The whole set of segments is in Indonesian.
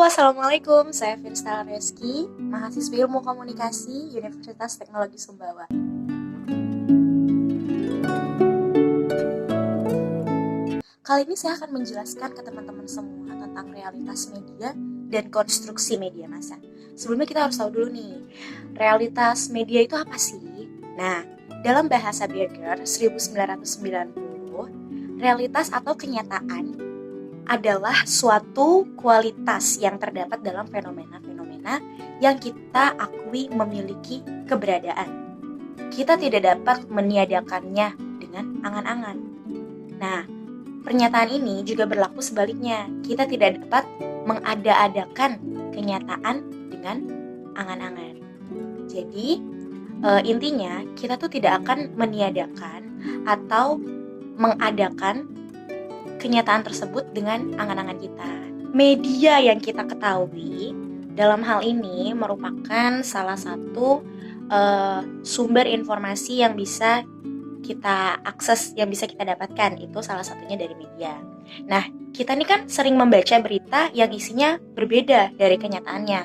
Assalamualaikum. Saya Firstala Reski, mahasiswi Ilmu Komunikasi Universitas Teknologi Sumbawa. Kali ini saya akan menjelaskan ke teman-teman semua tentang realitas media dan konstruksi media massa. Sebelumnya kita harus tahu dulu nih, realitas media itu apa sih? Nah, dalam bahasa Berger 1990, realitas atau kenyataan adalah suatu kualitas yang terdapat dalam fenomena-fenomena yang kita akui memiliki keberadaan. Kita tidak dapat meniadakannya dengan angan-angan. Nah, pernyataan ini juga berlaku sebaliknya. Kita tidak dapat mengada-adakan kenyataan dengan angan-angan. Jadi, intinya kita tuh tidak akan meniadakan atau mengadakan kenyataan tersebut dengan angan-angan kita. Media yang kita ketahui dalam hal ini merupakan salah satu sumber informasi yang bisa kita akses, yang bisa kita dapatkan. Itu salah satunya dari media. Nah, kita ini kan sering membaca berita yang isinya berbeda dari kenyataannya.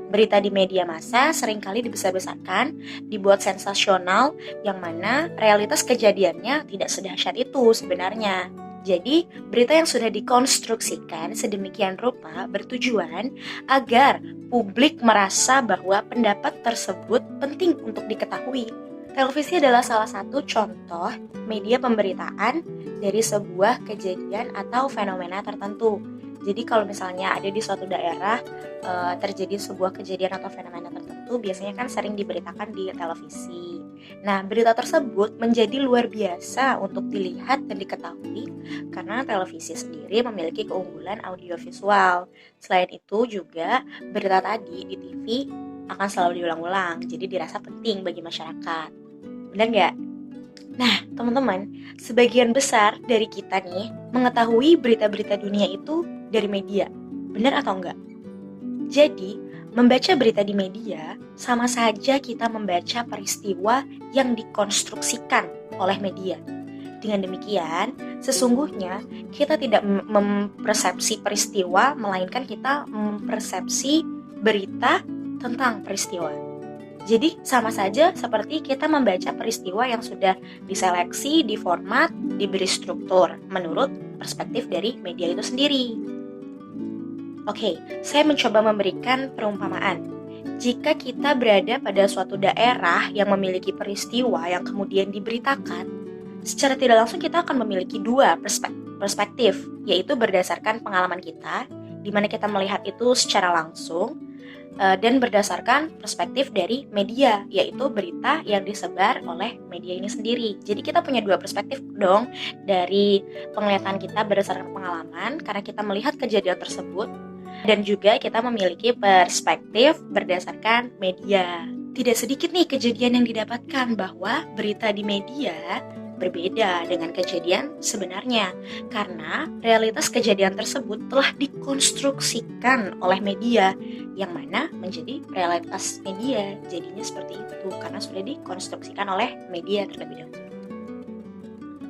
Berita di media massa seringkali dibesar-besarkan, dibuat sensasional, yang mana realitas kejadiannya tidak sedahsyat itu sebenarnya. Jadi, berita yang sudah dikonstruksikan sedemikian rupa bertujuan agar publik merasa bahwa pendapat tersebut penting untuk diketahui. Televisi adalah salah satu contoh media pemberitaan dari sebuah kejadian atau fenomena tertentu. Jadi kalau misalnya ada di suatu daerah terjadi sebuah kejadian atau fenomena tertentu, biasanya kan sering diberitakan di televisi. Nah, berita tersebut menjadi luar biasa untuk dilihat dan diketahui karena televisi sendiri memiliki keunggulan audiovisual. Selain itu juga berita tadi di TV akan selalu diulang-ulang, jadi dirasa penting bagi masyarakat. Benar nggak? Nah, teman-teman, sebagian besar dari kita nih mengetahui berita-berita dunia itu dari media. Benar atau enggak? Jadi, membaca berita di media sama saja kita membaca peristiwa yang dikonstruksikan oleh media. Dengan demikian, sesungguhnya kita tidak mempersepsi peristiwa, melainkan kita mempersepsi berita tentang peristiwa. Jadi sama saja seperti kita membaca peristiwa yang sudah diseleksi, diformat, diberi struktur menurut perspektif dari media itu sendiri. Oke, saya mencoba memberikan perumpamaan. Jika kita berada pada suatu daerah yang memiliki peristiwa yang kemudian diberitakan, secara tidak langsung kita akan memiliki dua perspektif, yaitu berdasarkan pengalaman kita, di mana kita melihat itu secara langsung, dan berdasarkan perspektif dari media, yaitu berita yang disebar oleh media ini sendiri. Jadi kita punya dua perspektif dong dari penglihatan kita berdasarkan pengalaman, karena kita melihat kejadian tersebut, dan juga kita memiliki perspektif berdasarkan media. Tidak sedikit nih kejadian yang didapatkan bahwa berita di media berbeda dengan kejadian sebenarnya, karena realitas kejadian tersebut telah dikonstruksikan oleh media, yang mana menjadi realitas media. Jadinya seperti itu karena sudah dikonstruksikan oleh media terlebih dahulu.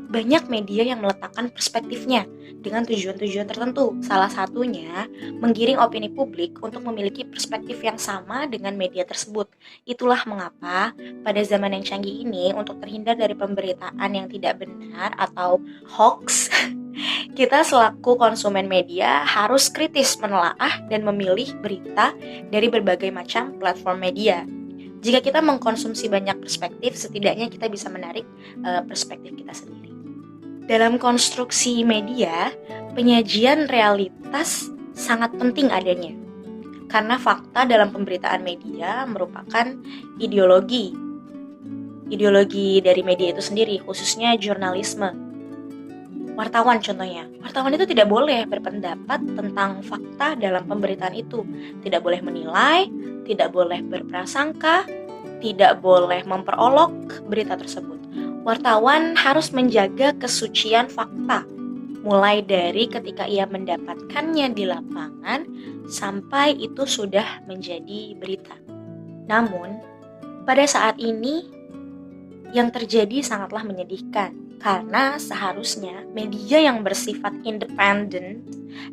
Banyak media yang meletakkan perspektifnya dengan tujuan-tujuan tertentu. Salah satunya menggiring opini publik untuk memiliki perspektif yang sama dengan media tersebut. Itulah mengapa pada zaman yang canggih ini, untuk terhindar dari pemberitaan yang tidak benar atau hoax, kita selaku konsumen media harus kritis menelaah dan memilih berita dari berbagai macam platform media. Jika kita mengkonsumsi banyak perspektif, setidaknya kita bisa menarik perspektif kita sendiri. Dalam konstruksi media, penyajian realitas sangat penting adanya. Karena fakta dalam pemberitaan media merupakan ideologi dari media itu sendiri, khususnya jurnalisme. Wartawan contohnya, wartawan itu tidak boleh berpendapat tentang fakta dalam pemberitaan itu, tidak boleh menilai, tidak boleh berprasangka, tidak boleh memperolok berita tersebut. Wartawan harus menjaga kesucian fakta, mulai dari ketika ia mendapatkannya di lapangan sampai itu sudah menjadi berita. Namun, pada saat ini yang terjadi sangatlah menyedihkan. Karena seharusnya media yang bersifat independen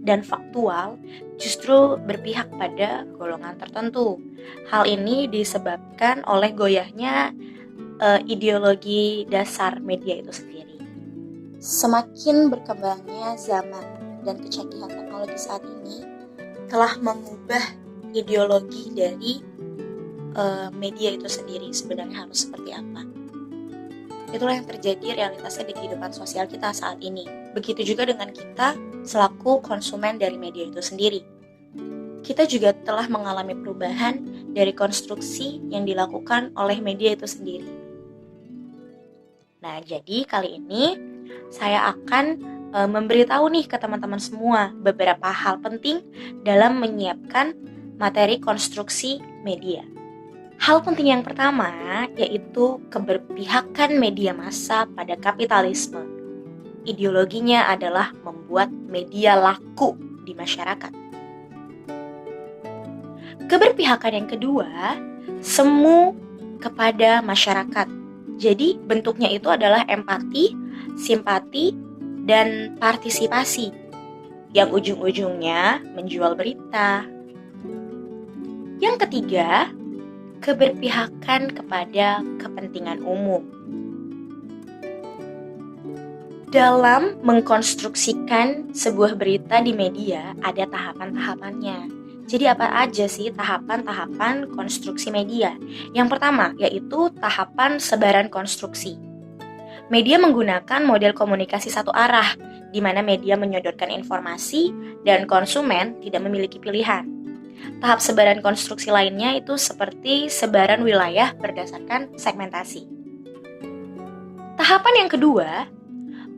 dan faktual justru berpihak pada golongan tertentu. Hal ini disebabkan oleh goyahnya ideologi dasar media itu sendiri. Semakin berkembangnya zaman dan kecanggihan teknologi saat ini telah mengubah ideologi dari media itu sendiri sebenarnya harus seperti apa. Itulah yang terjadi realitasnya di kehidupan sosial kita saat ini. Begitu juga dengan kita selaku konsumen dari media itu sendiri. Kita juga telah mengalami perubahan dari konstruksi yang dilakukan oleh media itu sendiri. Nah, jadi kali ini saya akan memberitahu nih ke teman-teman semua beberapa hal penting dalam menyiapkan materi konstruksi media. Hal penting yang pertama yaitu keberpihakan media massa pada kapitalisme. Ideologinya adalah membuat media laku di masyarakat. Keberpihakan yang kedua, semu kepada masyarakat. Jadi bentuknya itu adalah empati, simpati, dan partisipasi yang ujung-ujungnya menjual berita. Yang ketiga, keberpihakan kepada kepentingan umum. Dalam mengkonstruksikan sebuah berita di media, ada tahapan-tahapannya. Jadi apa aja sih tahapan-tahapan konstruksi media? Yang pertama, yaitu tahapan sebaran konstruksi. Media menggunakan model komunikasi satu arah, di mana media menyodorkan informasi dan konsumen tidak memiliki pilihan. Tahap sebaran konstruksi lainnya itu seperti sebaran wilayah berdasarkan segmentasi. Tahapan yang kedua,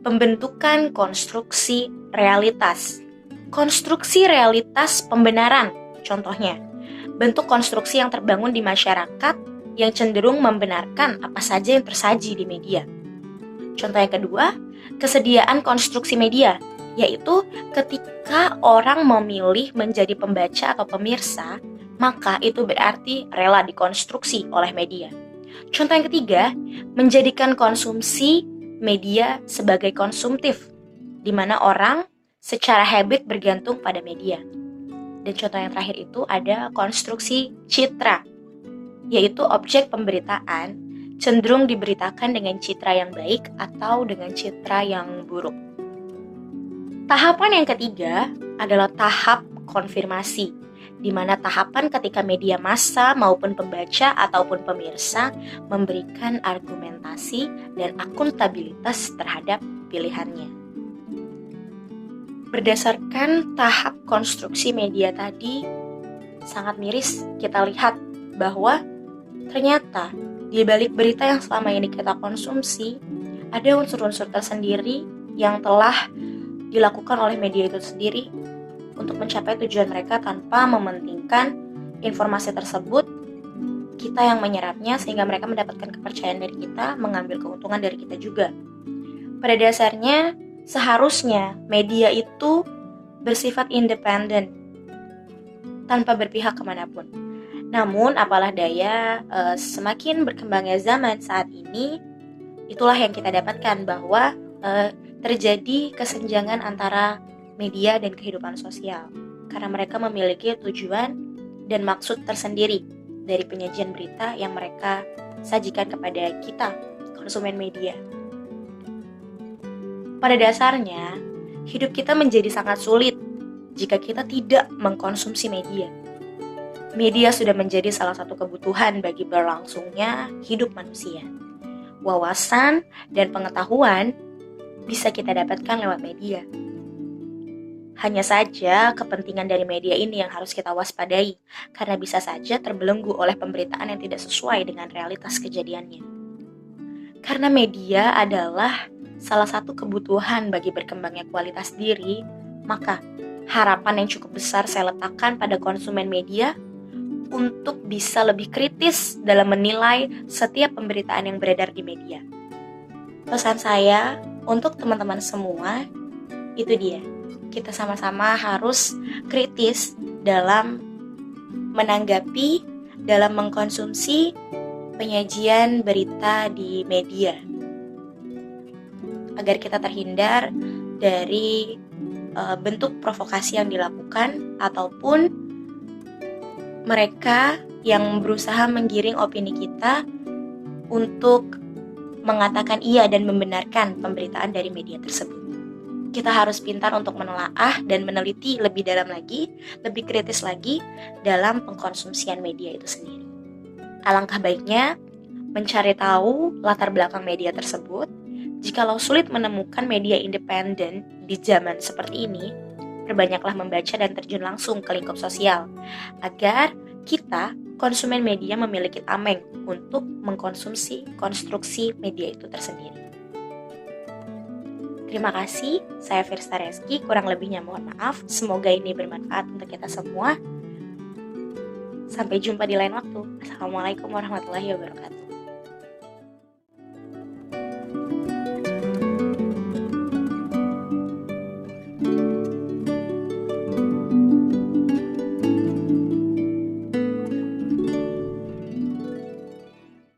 pembentukan konstruksi realitas. Konstruksi realitas pembenaran, contohnya, bentuk konstruksi yang terbangun di masyarakat yang cenderung membenarkan apa saja yang tersaji di media. Contoh yang kedua, kesediaan konstruksi media, yaitu ketika orang memilih menjadi pembaca atau pemirsa, maka itu berarti rela dikonstruksi oleh media. Contoh yang ketiga, menjadikan konsumsi media sebagai konsumtif, di mana orang secara habit bergantung pada media. Dan contoh yang terakhir itu ada konstruksi citra, yaitu objek pemberitaan cenderung diberitakan dengan citra yang baik atau dengan citra yang buruk. Tahapan yang ketiga adalah tahap konfirmasi, di mana tahapan ketika media massa maupun pembaca ataupun pemirsa memberikan argumentasi dan akuntabilitas terhadap pilihannya. Berdasarkan tahap konstruksi media tadi, sangat miris kita lihat bahwa ternyata di balik berita yang selama ini kita konsumsi, ada unsur-unsur tersendiri yang telah dilakukan oleh media itu sendiri untuk mencapai tujuan mereka tanpa mementingkan informasi tersebut, kita yang menyerapnya sehingga mereka mendapatkan kepercayaan dari kita, mengambil keuntungan dari kita juga. Pada dasarnya, seharusnya media itu bersifat independen tanpa berpihak kemanapun. Namun, apalah daya, semakin berkembangnya zaman saat ini, itulah yang kita dapatkan bahwa terjadi kesenjangan antara media dan kehidupan sosial karena mereka memiliki tujuan dan maksud tersendiri dari penyajian berita yang mereka sajikan kepada kita, konsumen media. Pada dasarnya, hidup kita menjadi sangat sulit jika kita tidak mengkonsumsi media. Media sudah menjadi salah satu kebutuhan bagi berlangsungnya hidup manusia. Wawasan dan pengetahuan bisa kita dapatkan lewat media. Hanya saja kepentingan dari media ini yang harus kita waspadai, karena bisa saja terbelenggu oleh pemberitaan yang tidak sesuai dengan realitas kejadiannya. Karena media adalah salah satu kebutuhan bagi berkembangnya kualitas diri, maka harapan yang cukup besar saya letakkan pada konsumen media untuk bisa lebih kritis dalam menilai setiap pemberitaan yang beredar di media. Pesan saya untuk teman-teman semua, itu dia. Kita sama-sama harus kritis dalam menanggapi, dalam mengkonsumsi penyajian berita di media. agar kita terhindar dari bentuk provokasi yang dilakukan ataupun mereka yang berusaha menggiring opini kita untuk mengatakan iya dan membenarkan pemberitaan dari media tersebut. Kita harus pintar untuk menelaah dan meneliti lebih dalam lagi, lebih kritis lagi dalam pengkonsumsian media itu sendiri. Alangkah baiknya mencari tahu latar belakang media tersebut. Jikalau sulit menemukan media independen di zaman seperti ini, perbanyaklah membaca dan terjun langsung ke lingkup sosial, agar kita, konsumen media, memiliki tameng untuk mengkonsumsi konstruksi media itu tersendiri. Terima kasih, saya Firsta Reski, kurang lebihnya mohon maaf, semoga ini bermanfaat untuk kita semua. Sampai jumpa di lain waktu. Assalamualaikum warahmatullahi wabarakatuh.